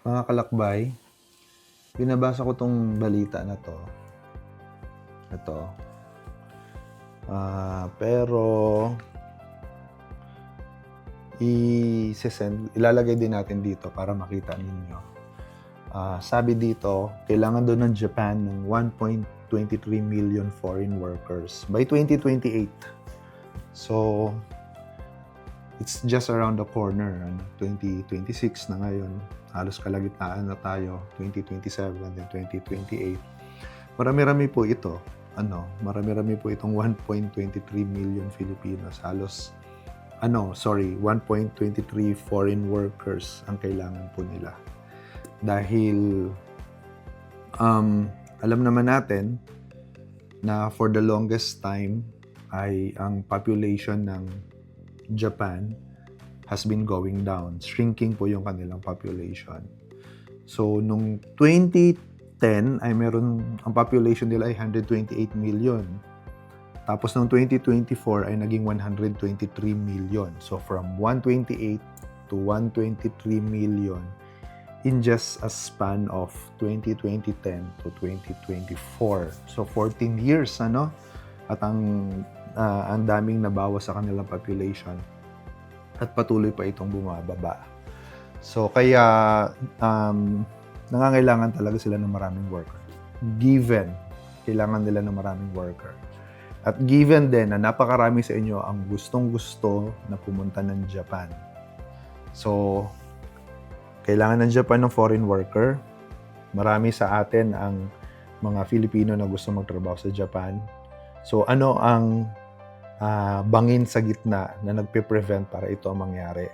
Mga kalakbay, binabasa ko 'tong balita na 'to, ito. Pero ilalagay din natin dito para makita ninyo. Sabi dito, kailangan daw ng Japan ng 1.23 million foreign workers by 2028. So, it's just around the corner, 2026 na ngayon. Halos kalagitnaan na tayo, 2027 and 2028. Marami-rami po ito. Marami-rami po itong 1.23 million Filipinos. 1.23 foreign workers ang kailangan po nila. Dahil alam naman natin na for the longest time ay ang population ng Japan has been going down. Shrinking po yung kanilang population. So, nung 2010 ay ang population nila ay 128 million. Tapos nung 2024 ay naging 123 million. So, from 128 to 123 million in just a span of 2010 to 2024. So, 14 years, At ang daming nabawas sa kanilang population at patuloy pa itong bumababa. So, kaya nangangailangan talaga sila ng maraming worker. Kailangan nila ng maraming worker. At given din na napakarami sa inyo ang gustong-gusto na pumunta ng Japan. So, kailangan ng Japan ng foreign worker. Marami sa atin ang mga Filipino na gusto magtrabaho sa Japan. So, ano ang bangin sa gitna na nagpe-prevent para ito mangyari?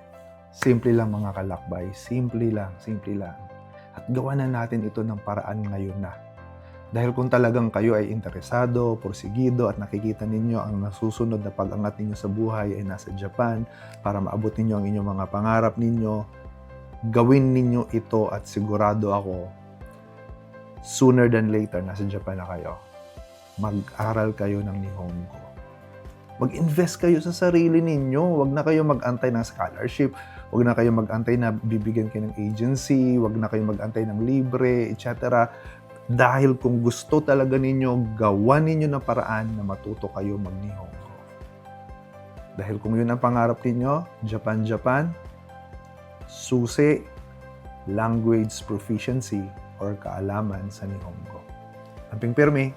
Simple lang mga kalakbay. Simple lang. At gawa na natin ito ng paraan ngayon na. Dahil kung talagang kayo ay interesado, porsigido at nakikita ninyo ang nasusunod na pag-angat ninyo sa buhay ay nasa Japan para maabot ninyo ang inyong mga pangarap ninyo, gawin ninyo ito at sigurado ako, sooner than later, nasa Japan na kayo. Mag-aral kayo ng Nihongo. Mag-invest kayo sa sarili ninyo. Huwag na kayo mag-antay ng scholarship. Huwag na kayo mag-antay na bibigyan kayo ng agency. Huwag na kayo mag-antay ng libre, etc. Dahil kung gusto talaga ninyo, gawan ninyo ng paraan na matuto kayo mag-Nihongo. Dahil kung yun ang pangarap ninyo, Japan, susi, language proficiency, or kaalaman sa Nihongo. Amping pirmi.